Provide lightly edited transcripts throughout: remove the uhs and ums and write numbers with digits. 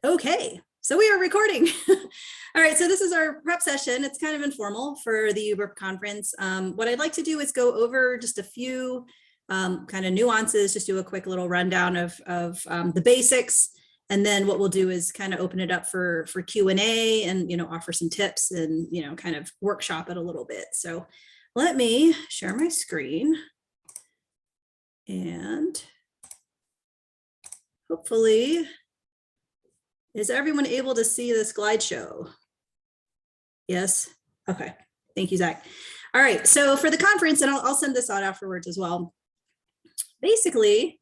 Okay, so we are recording. All right, so this is our prep session. It's kind of informal for the UBRP conference. What I'd like to do is go over just a few kind of nuances, just do a quick little rundown of the basics. And then what we'll do is kind of open it up for Q&A and, offer some tips and, kind of workshop it a little bit. So let me share my screen. And hopefully, is everyone able to see this slideshow? Yes. Okay. Thank you, Zach. All right. So for the conference, and I'll send this out afterwards as well. Basically,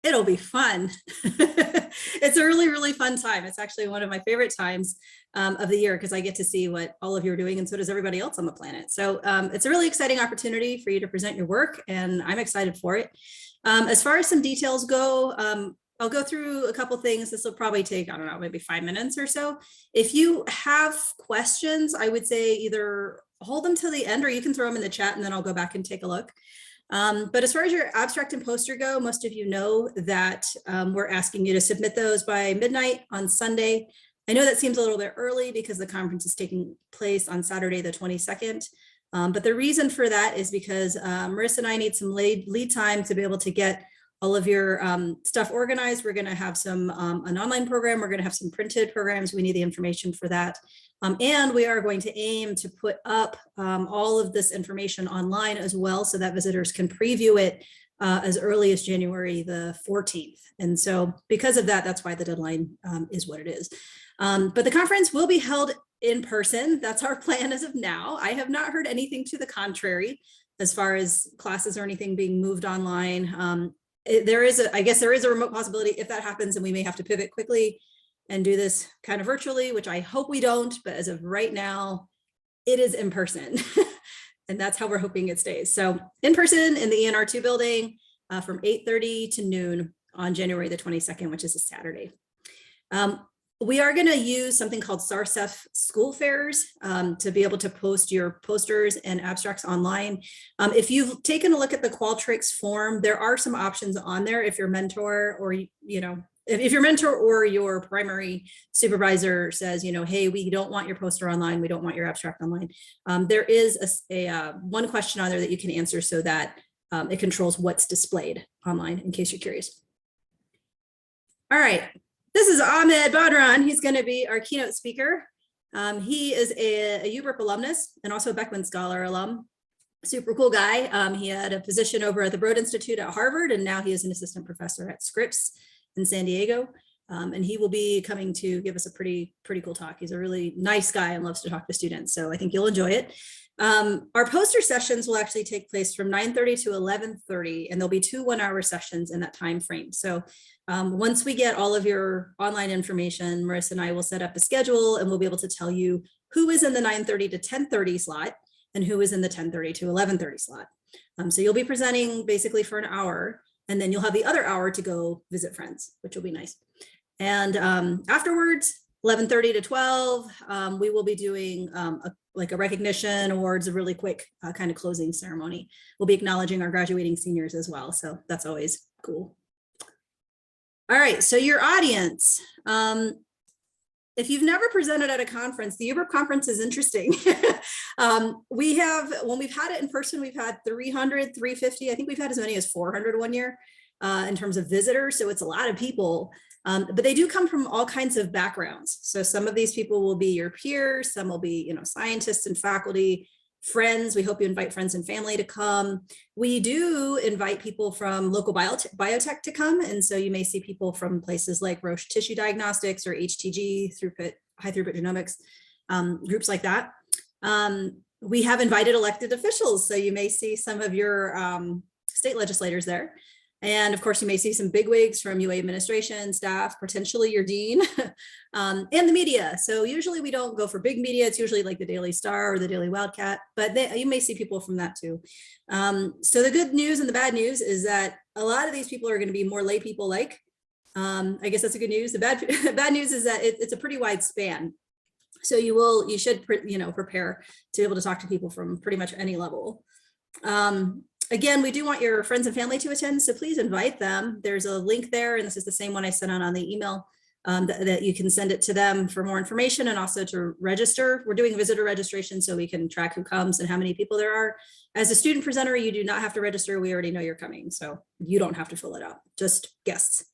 it'll be fun. It's a really, really fun time. It's actually one of my favorite times of the year because I get to see what all of you are doing, and so does everybody else on the planet. So it's a really exciting opportunity for you to present your work, and I'm excited for it. As far as some details go, I'll go through a couple things. This will probably take, I don't know, maybe 5 minutes or so. If you have questions, I would say either hold them till the end or you can throw them in the chat and then I'll go back and take a look. But as far as your abstract and poster go, most of you know that we're asking you to submit those by midnight on Sunday. I know that seems a little bit early because the conference is taking place on Saturday, the 22nd. But the reason for that is because Marissa and I need some lead time to be able to get all of your stuff organized. We're going to have an online program. We're going to have some printed programs. We need the information for that. And we are going to aim to put up all of this information online as well so that visitors can preview it as early as January the 14th. And so because of that, that's why the deadline is what it is. But the conference will be held in person. That's our plan as of now. I have not heard anything to the contrary as far as classes or anything being moved online. I guess there is a remote possibility if that happens, and we may have to pivot quickly and do this kind of virtually, which I hope we don't, but as of right now, it is in person. And that's how we're hoping it stays. So in person in the ENR2 building from 8:30 to noon on January the 22nd, which is a Saturday. We are going to use something called SARCEF school fairs to be able to post your posters and abstracts online. If you've taken a look at the Qualtrics form, there are some options on there if your mentor or, if your mentor or your primary supervisor says, hey, we don't want your poster online, we don't want your abstract online. There is a one question on there that you can answer so that it controls what's displayed online, in case you're curious. All right. This is Ahmed Badran. He's going to be our keynote speaker. He is a UBRP alumnus and also a Beckman Scholar alum. Super cool guy. He had a position over at the Broad Institute at Harvard, and now he is an assistant professor at Scripps in San Diego. And he will be coming to give us a pretty cool talk. He's a really nice guy and loves to talk to students, so I think you'll enjoy it. Our poster sessions will actually take place from 9:30 to 11:30, and there'll be 2 one-hour sessions in that time frame. So once we get all of your online information, Marissa and I will set up a schedule, and we'll be able to tell you who is in the 9:30 to 10:30 slot and who is in the 10:30 to 11:30 slot. So you'll be presenting basically for an hour, and then you'll have the other hour to go visit friends, which will be nice. And afterwards, 11:30 to 12, we will be doing a recognition awards, a really quick kind of closing ceremony. We'll be acknowledging our graduating seniors as well. So that's always cool. All right, so your audience. If you've never presented at a conference, the UBRP conference is interesting. When we've had it in person, we've had 300, 350. I think we've had as many as 400 one year in terms of visitors. So it's a lot of people. But they do come from all kinds of backgrounds. So some of these people will be your peers, some will be, scientists and faculty, friends. We hope you invite friends and family to come. We do invite people from local biotech to come. And so you may see people from places like Roche Tissue Diagnostics or HTG, high throughput genomics, groups like that. We have invited elected officials. So you may see some of your state legislators there. And of course, you may see some bigwigs from UA administration, staff, potentially your dean, and the media. So usually we don't go for big media. It's usually like the Daily Star or the Daily Wildcat, but you may see people from that too. So the good news and the bad news is that a lot of these people are going to be more lay people like. I guess that's the good news. The bad news is that it's a pretty wide span. So you should prepare to be able to talk to people from pretty much any level. Again, we do want your friends and family to attend, so please invite them. There's a link there, and this is the same one I sent out on the email that you can send it to them for more information and also to register. We're doing visitor registration so we can track who comes and how many people there are. As a student presenter, you do not have to register. We already know you're coming, so you don't have to fill it out, just guests.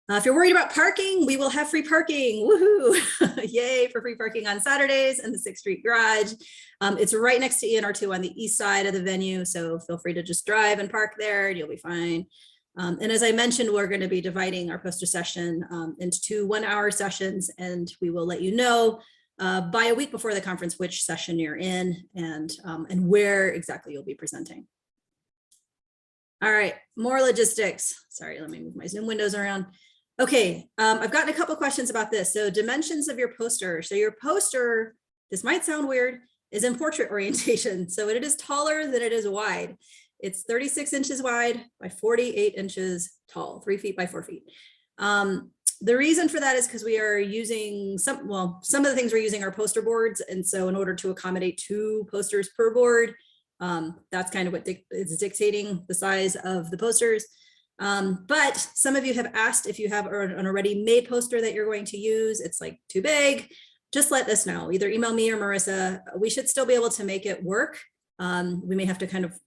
If you're worried about parking, we will have free parking. Woohoo! Yay for free parking on Saturdays in the 6th Street Garage. It's right next to ENR2 on the east side of the venue, so feel free to just drive and park there and you'll be fine. And as I mentioned, we're going to be dividing our poster session into 2 one-hour sessions, and we will let you know by a week before the conference which session you're in and where exactly you'll be presenting. All right, more logistics. Sorry, let me move my Zoom windows around. Okay, I've gotten a couple questions about this. So dimensions of your poster. So your poster, this might sound weird, is in portrait orientation. So it is taller than it is wide. It's 36 inches wide by 48 inches tall, 3 feet by 4 feet. The reason for that is because we are using some of the things we're using are poster boards. And so in order to accommodate 2 posters per board, that's kind of what is dictating the size of the posters. But some of you have asked if you have an already made poster that you're going to use, it's like too big, just let us know. Either email me or Marissa. We should still be able to make it work. We may have to kind of,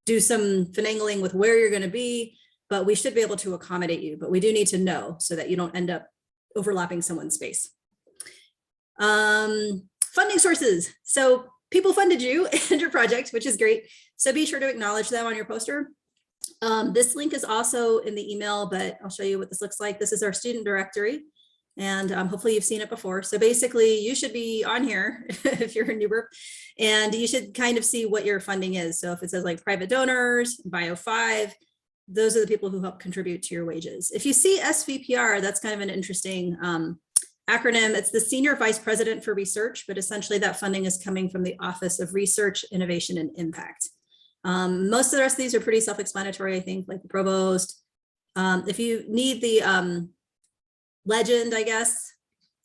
do some finagling with where you're going to be, but we should be able to accommodate you. But we do need to know so that you don't end up overlapping someone's space. Funding sources. So people funded you and your project, which is great. So be sure to acknowledge them on your poster. This link is also in the email, but I'll show you what this looks like. This is our student directory, and hopefully you've seen it before. So basically you should be on here if you're in UBRP, and you should kind of see what your funding is. So if it says like private donors, Bio 5, those are the people who help contribute to your wages. If you see SVPR, that's kind of an interesting acronym. It's the Senior Vice President for Research, but essentially that funding is coming from the Office of Research, Innovation, and Impact. Most of the rest of these are pretty self-explanatory, I think, like the provost. If you need the legend, I guess,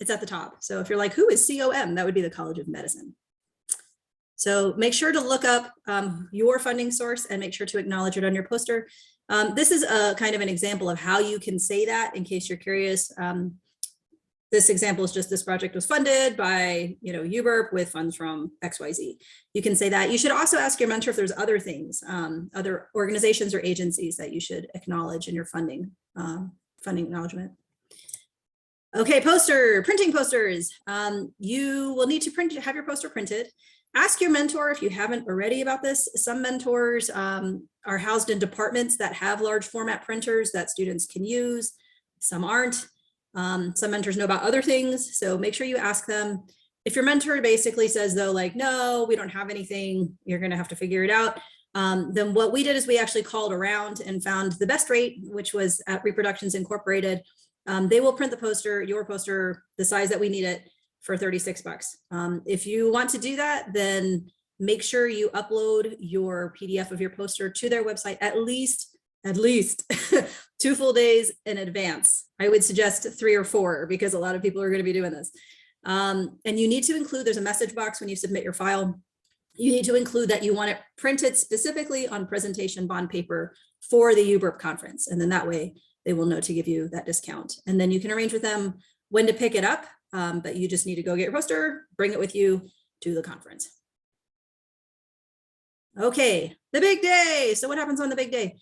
it's at the top. So if you're like, who is COM? That would be the College of Medicine. So make sure to look up your funding source and make sure to acknowledge it on your poster. This is a kind of an example of how you can say that in case you're curious. This example is just this project was funded by UBRP with funds from XYZ. You can say that. You should also ask your mentor if there's other things, other organizations or agencies that you should acknowledge in your funding acknowledgement. Okay, printing posters. You will need to have your poster printed. Ask your mentor if you haven't already about this. Some mentors are housed in departments that have large format printers that students can use. Some aren't. Some mentors know about other things, so make sure you ask them. If your mentor basically says though, like, no, we don't have anything, you're gonna have to figure it out. Then what we did is we actually called around and found the best rate, which was at Reproductions Incorporated. They will print the poster, your poster, the size that we need it for 36 bucks. If you want to do that, then make sure you upload your PDF of your poster to their website at least 2 full days in advance. I would suggest 3 or 4 because a lot of people are going to be doing this. And you need to include, there's a message box when you submit your file. You need to include that you want it printed specifically on presentation bond paper for the UBRP conference. And then that way they will know to give you that discount. And then you can arrange with them when to pick it up, but you just need to go get your poster, bring it with you to the conference. Okay, the big day. So what happens on the big day?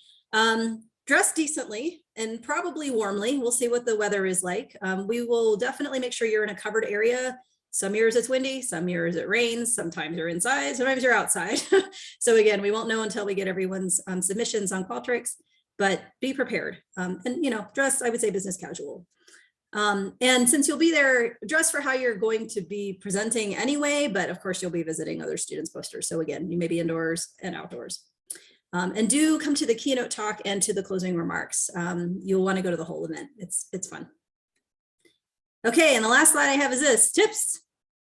Dress decently and probably warmly. We'll see what the weather is like. We will definitely make sure you're in a covered area. Some years it's windy, some years it rains, sometimes you're inside, sometimes you're outside. So again, we won't know until we get everyone's submissions on Qualtrics, but be prepared. And dress, I would say business casual. And since you'll be there, dress for how you're going to be presenting anyway, but of course you'll be visiting other students' posters. So again, you may be indoors and outdoors. And do come to the keynote talk and to the closing remarks. You'll want to go to the whole event. It's fun. Okay, and the last slide I have is this, tips.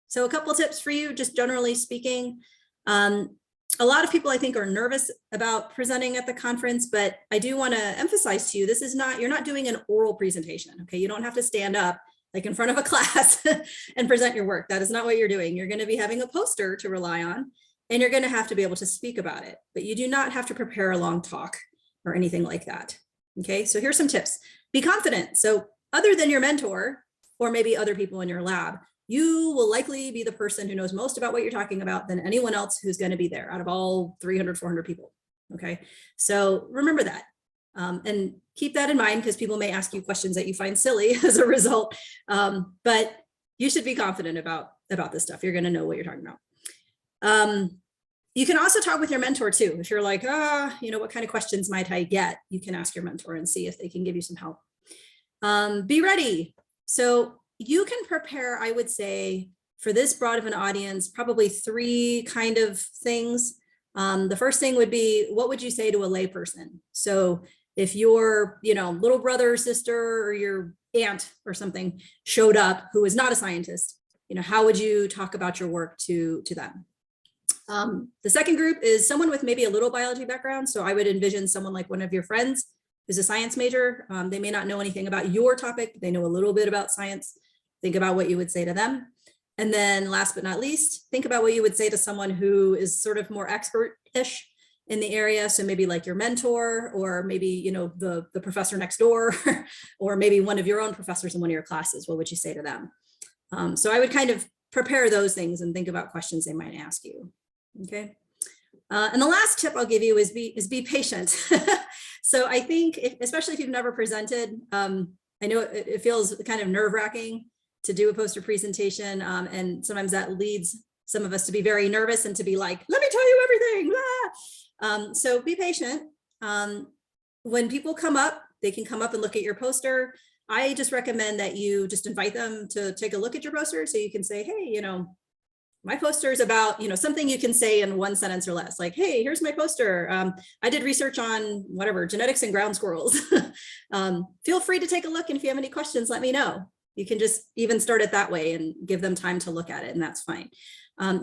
So a couple tips for you, just generally speaking. A lot of people I think are nervous about presenting at the conference, but I do want to emphasize to you, this is not, you're not doing an oral presentation, okay? You don't have to stand up like in front of a class and present your work. That is not what you're doing. You're going to be having a poster to rely on, and you're going to have to be able to speak about it, but you do not have to prepare a long talk or anything like that. Okay, so here's some tips. Be confident. So other than your mentor, or maybe other people in your lab, you will likely be the person who knows most about what you're talking about than anyone else who's going to be there out of all 300, 400 people. Okay, so remember that. And keep that in mind, because people may ask you questions that you find silly as a result. But you should be confident about this stuff. You're going to know what you're talking about. You can also talk with your mentor too. If you're like, what kind of questions might I get? You can ask your mentor and see if they can give you some help. Be ready. So you can prepare, I would say, for this broad of an audience, probably 3 kind of things. The first thing would be, what would you say to a layperson? So if your, little brother or sister or your aunt or something showed up who is not a scientist, how would you talk about your work to them? The second group is someone with maybe a little biology background. So I would envision someone like one of your friends who's a science major. They may not know anything about your topic, but they know a little bit about science. Think about what you would say to them. And then last but not least, think about what you would say to someone who is sort of more expert-ish in the area. So maybe like your mentor, or maybe, the professor next door, or maybe one of your own professors in one of your classes. What would you say to them? So I would kind of prepare those things and think about questions they might ask you. Okay. And the last tip I'll give you is be patient. So I think, especially if you've never presented, I know it feels kind of nerve-wracking to do a poster presentation. And sometimes that leads some of us to be very nervous and to be like, let me tell you everything. So be patient. When people come up, they can come up and look at your poster. I just recommend that you just invite them to take a look at your poster, so you can say, hey, my poster is about, something you can say in 1 sentence or less, like, hey, here's my poster. I did research on whatever, genetics in ground squirrels. Feel free to take a look. And if you have any questions, let me know. You can just even start it that way and give them time to look at it, and that's fine.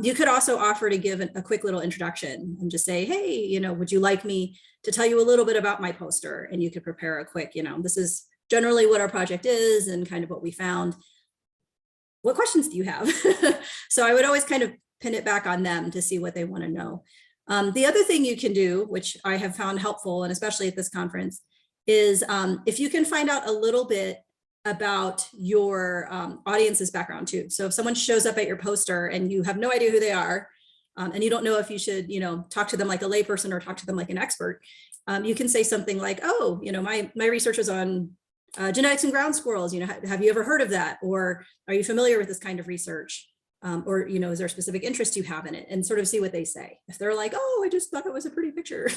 You could also offer to give a quick little introduction and just say, hey, would you like me to tell you a little bit about my poster? And you could prepare a quick, this is generally what our project is and kind of what we found. What questions do you have? So I would always kind of pin it back on them to see what they want to know. The other thing you can do, which I have found helpful, and especially at this conference, is if you can find out a little bit about your audience's background too. So if someone shows up at your poster and you have no idea who they are, and you don't know if you should, talk to them like a layperson or talk to them like an expert, you can say something like, oh, my research is on genetics in ground squirrels. Have you ever heard of that? Or are you familiar with this kind of research? Or, is there a specific interest you have in it? And sort of see what they say. If they're like, oh, I just thought it was a pretty picture,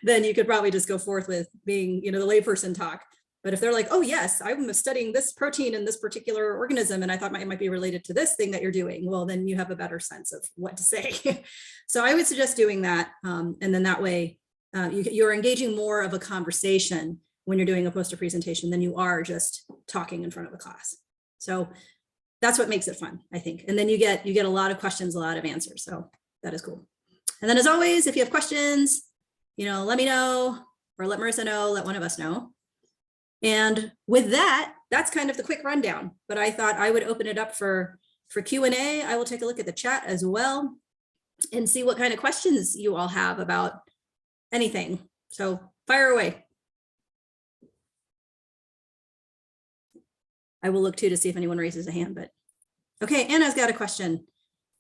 then you could probably just go forth with being, the layperson talk. But if they're like, oh, yes, I'm studying this protein in this particular organism, and I thought it might be related to this thing that you're doing, well, then you have a better sense of what to say. So I would suggest doing that. And then that way you're engaging more of a conversation when you're doing a poster presentation than you are just talking in front of a class. So that's what makes it fun, I think. And then you get a lot of questions, a lot of answers. So that is cool. And then as always, if you have questions, let me know, or let Marissa know, let one of us know. And with that, that's kind of the quick rundown, but I thought I would open it up for Q&A. I will take a look at the chat as well and see what kind of questions you all have about anything. So fire away. I will look too to see if anyone raises a hand, but okay, Anna's got a question.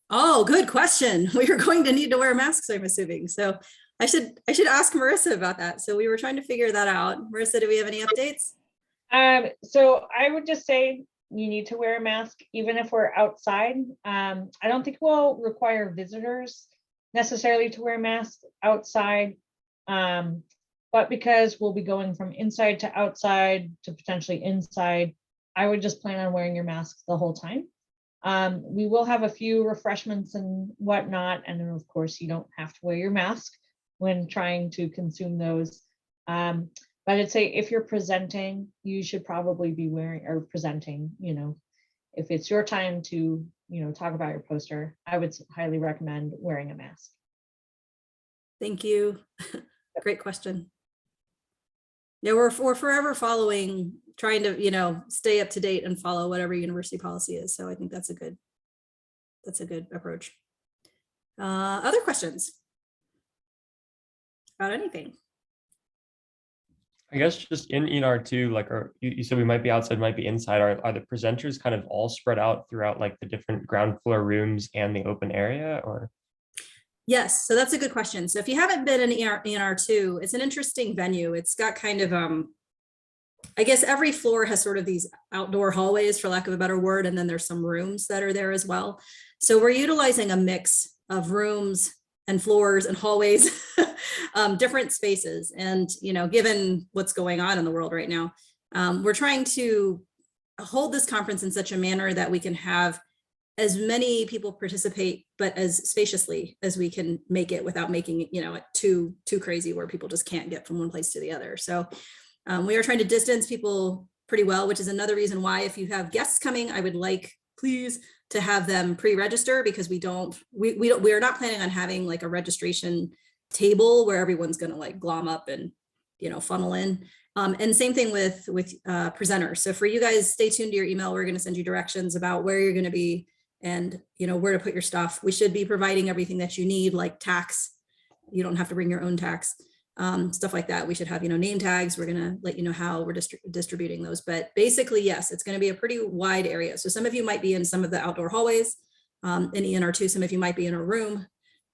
Oh, good question. We are going to need to wear masks, I'm assuming. So I should ask Marissa about that. So we were trying to figure that out. Marissa, do we have any updates? So I would just say you need to wear a mask, even if we're outside. I don't think we'll require visitors necessarily to wear masks outside. But because we'll be going from inside to outside to potentially inside, I would just plan on wearing your mask the whole time. We will have a few refreshments and whatnot. And then of course you don't have to wear your mask when trying to consume those. But I'd say if you're presenting, you should probably be wearing, or presenting, if it's your time to, talk about your poster, I would highly recommend wearing a mask. Thank you. Great question. Yeah, we're forever following, trying to, stay up to date and follow whatever university policy is. So I think that's a good approach. Other questions about anything? I I guess just in ENR2, like, or you said we might be outside, might be inside. Are the presenters kind of all spread out throughout like the different ground floor rooms and the open area, or? Yes, so that's a good question. So if you haven't been in ENR2, it's an interesting venue. It's got kind of, I guess every floor has sort of these outdoor hallways, for lack of a better word, and then there's some rooms that are there as well. So we're utilizing a mix of rooms and floors and hallways, different spaces. And, you know, given what's going on in the world right now, we're trying to hold this conference in such a manner that we can have as many people participate, but as spaciously as we can make it without making it, you know, too crazy where people just can't get from one place to the other. So we are trying to distance people pretty well, which is another reason why if you have guests coming, I would like, please, to have them pre-register, because we are not planning on having like a registration table where everyone's going to like glom up and, you know, funnel in. And same thing with presenters. So for you guys, stay tuned to your email. We're going to send you directions about where you're going to be and, you know, where to put your stuff. We should be providing everything that you need, like tax. You don't have to bring your own tax. Stuff like that. We should have, you know, name tags. We're going to let you know how we're distributing those. But basically, yes, it's going to be a pretty wide area. So some of you might be in some of the outdoor hallways in ENR2. Some of you might be in a room.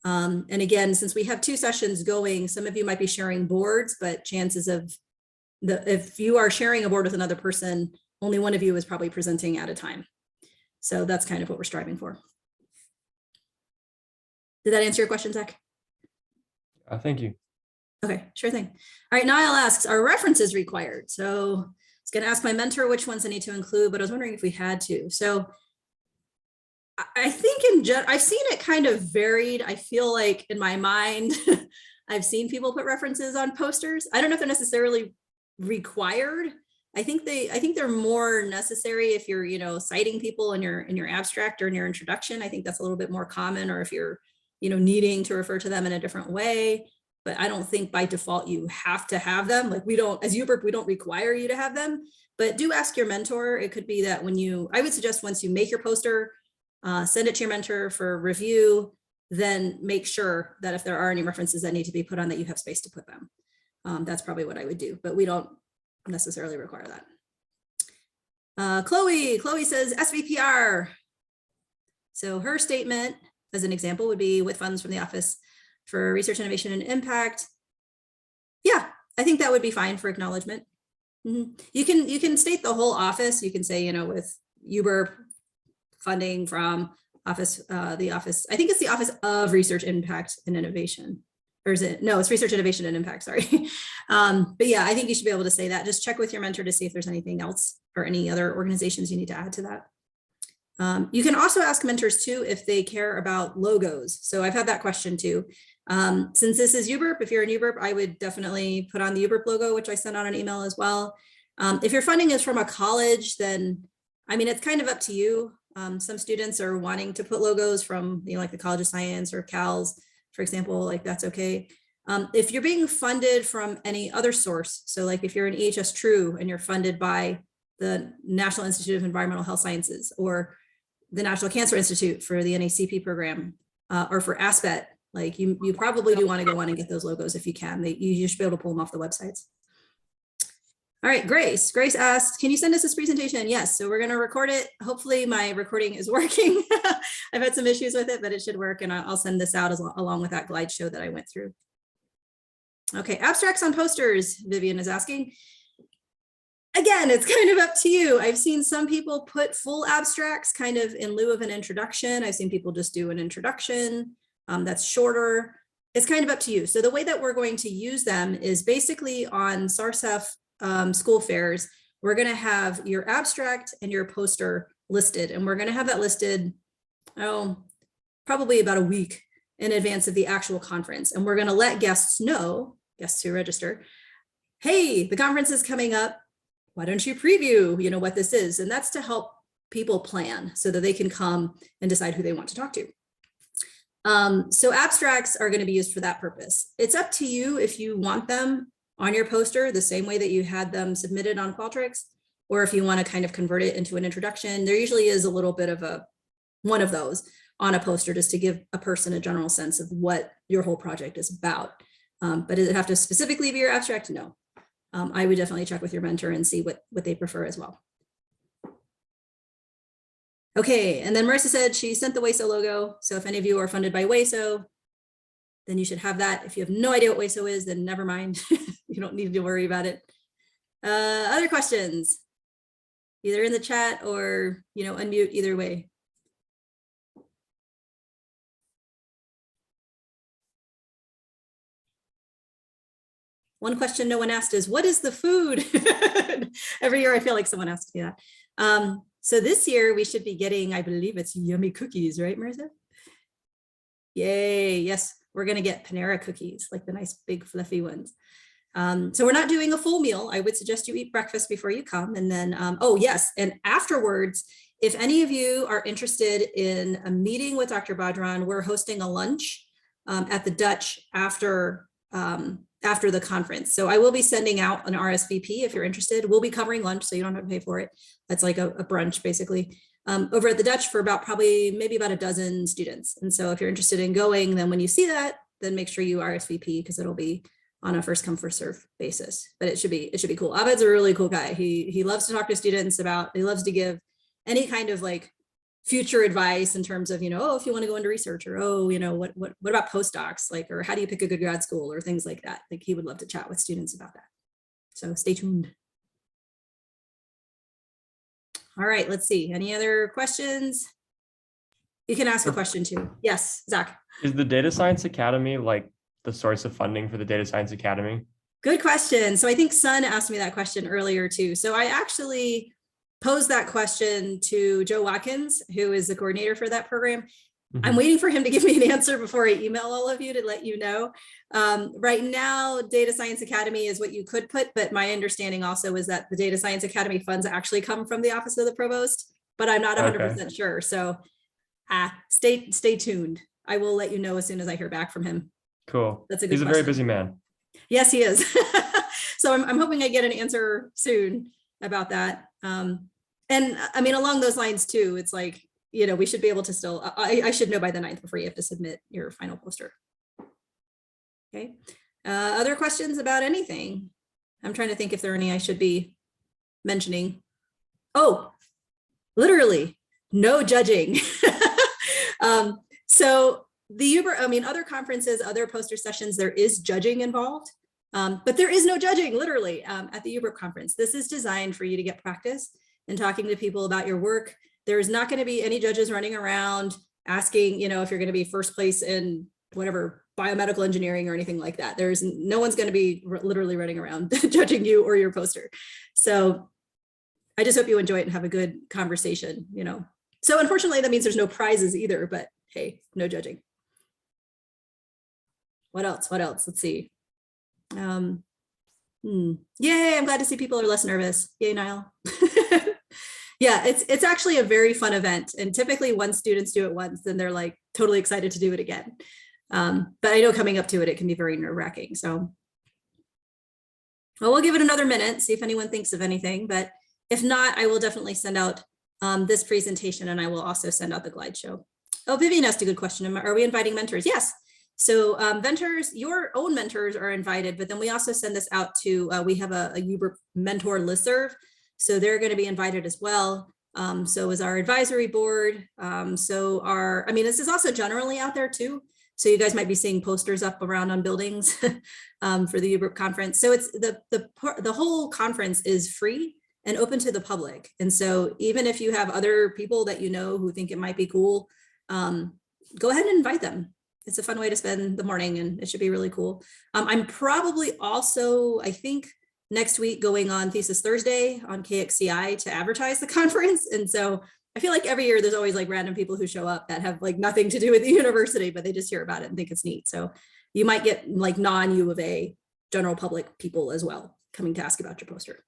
And again, since we have 2 sessions going, some of you might be sharing boards, but chances of if you are sharing a board with another person, only one of you is probably presenting at a time. So that's kind of what we're striving for. Did that answer your question, Zach? Thank you. Okay, sure thing. All right, Niall asks, are references required? So I was going to ask my mentor which ones I need to include, but I was wondering if we had to. So I think I've seen it kind of varied. I feel like in my mind, I've seen people put references on posters. I don't know if they're necessarily required. I think they're more necessary if you're, you know, citing people in your abstract or in your introduction. I think that's a little bit more common, or if you're, you know, needing to refer to them in a different way. But I don't think by default you have to have them. Like we don't, as UBRP, we don't require you to have them, but do ask your mentor. It could be that I would suggest once you make your poster, send it to your mentor for review, then make sure that if there are any references that need to be put on, that you have space to put them. That's probably what I would do, but we don't necessarily require that. Chloe says SVPR. So her statement, as an example, would be with funds from the Office for Research, Innovation, and Impact. Yeah, I think that would be fine for acknowledgement. You can state the whole office. You can say, you know, with UBRP funding from office, the office, I think it's the Office of Research, Impact, and Innovation. Or is it? No, it's Research, Innovation, and Impact, sorry. But yeah, I think you should be able to say that. Just check with your mentor to see if there's anything else or any other organizations you need to add to that. You can also ask mentors too if they care about logos. So I've had that question too. Since this is UBRP, if you're in UBRP, I would definitely put on the UBRP logo, which I sent out an email as well. If your funding is from a college, then, I mean, it's kind of up to you. Some students are wanting to put logos from, you know, like the College of Science or CALS, for example, like that's okay. If you're being funded from any other source, so like if you're an EHS True and you're funded by the National Institute of Environmental Health Sciences or the National Cancer Institute for the NACP program, or for ASPET, like you probably do want to go on and get those logos if you can. You should be able to pull them off the websites. All right, Grace. Grace asks, can you send us this presentation? Yes, so we're going to record it. Hopefully my recording is working. I've had some issues with it, but it should work, and I'll send this out along with that glide show that I went through. Okay, abstracts on posters, Vivian is asking. Again, it's kind of up to you. I've seen some people put full abstracts kind of in lieu of an introduction. I've seen people just do an introduction that's shorter. It's kind of up to you. So the way that we're going to use them is basically on SARSEF school fairs, we're going to have your abstract and your poster listed, and we're going to have that listed, probably about a week in advance of the actual conference. And we're going to let guests know, guests who register, hey, the conference is coming up. Why don't you preview, you know, what this is? And that's to help people plan so that they can come and decide who they want to talk to. So abstracts are going to be used for that purpose. It's up to you if you want them on your poster the same way that you had them submitted on Qualtrics, or if you want to kind of convert it into an introduction. There usually is a little bit of one of those on a poster just to give a person a general sense of what your whole project is about. But does it have to specifically be your abstract? No. I would definitely check with your mentor and see what they prefer as well. Okay, and then Marissa said she sent the WASO logo. So if any of you are funded by WASO, then you should have that. If you have no idea what WASO is, then never mind. You don't need to worry about it. Other questions? Either in the chat or, unmute, either way. One question no one asked is, what is the food? Every year I feel like someone asks me that. So this year we should be getting, I believe it's yummy cookies, right, Marissa? Yay, yes, we're gonna get Panera cookies, like the nice big fluffy ones. So we're not doing a full meal. I would suggest you eat breakfast before you come. And then, oh yes, and afterwards, if any of you are interested in a meeting with Dr. Badran, we're hosting a lunch at the Dutch after the conference. So I will be sending out an RSVP if you're interested. We'll be covering lunch, so you don't have to pay for it. That's like a brunch, basically, over at the Dutch for maybe about a dozen students. And so if you're interested in going, then when you see that, then make sure you RSVP because it'll be on a first come first serve basis. But it should be cool. Abed's a really cool guy. He loves to talk to students he loves to give any kind of like future advice in terms of, oh, if you want to go into research, or what about postdocs, like, or how do you pick a good grad school, or things like that. Like, he would love to chat with students about that. So stay tuned. All right, let's see. Any other questions? You can ask a question too. Yes, Zach. Is the Data Science Academy like the source of funding for the Data Science Academy? Good question. So I think Sun asked me that question earlier too. So I actually posed that question to Joe Watkins, who is the coordinator for that program. Mm-hmm. I'm waiting for him to give me an answer before I email all of you to let you know. Right now, Data Science Academy is what you could put, but my understanding also is that the Data Science Academy funds actually come from the Office of the Provost, but I'm not 100% sure. So stay tuned. I will let you know as soon as I hear back from him. Cool. That's a good question. He's a very busy man. Yes, he is. So I'm hoping I get an answer soon about that. And I mean, along those lines too, it's like, we should be able to still, I should know by the 9th before you have to submit your final poster. Okay. Other questions about anything? I'm trying to think if there are any I should be mentioning. Oh, literally no judging. So the other conferences, other poster sessions, there is judging involved, but there is no judging literally at the UBRP conference. This is designed for you to get practice and talking to people about your work. There's not going to be any judges running around asking, if you're going to be first place in whatever biomedical engineering or anything like that. No one's going to be literally running around judging you or your poster. So I just hope you enjoy it and have a good conversation, So unfortunately, that means there's no prizes either, but hey, no judging. What else? Let's see. Yay, I'm glad to see people are less nervous. Yay, Niall. Yeah, it's actually a very fun event. And typically once students do it once, then they're like totally excited to do it again. But I know coming up to it, it can be very nerve-wracking. So well, we'll give it another minute, see if anyone thinks of anything. But if not, I will definitely send out this presentation, and I will also send out the glide show. Oh, Vivian asked a good question. Are we inviting mentors? Yes. So mentors, your own mentors are invited, but then we also send this out to, we have a UBRP mentor listserv. So they're going to be invited as well. So is our advisory board. This is also generally out there too. So you guys might be seeing posters up around on buildings for the UBRP conference. So it's the whole conference is free and open to the public. And so even if you have other people that who think it might be cool, go ahead and invite them. It's a fun way to spend the morning, and it should be really cool. I'm probably also, I think, next week going on Thesis Thursday on KXCI to advertise the conference. And so I feel like every year there's always like random people who show up that have like nothing to do with the university, but they just hear about it and think it's neat. So you might get like non-U of A general public people as well coming to ask about your poster.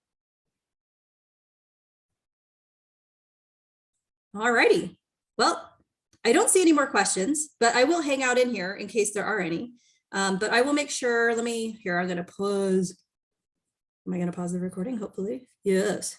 All righty. Well, I don't see any more questions, but I will hang out in here in case there are any. But I will make sure, I'm going to pause. Am I going to pause the recording? Hopefully. Yes.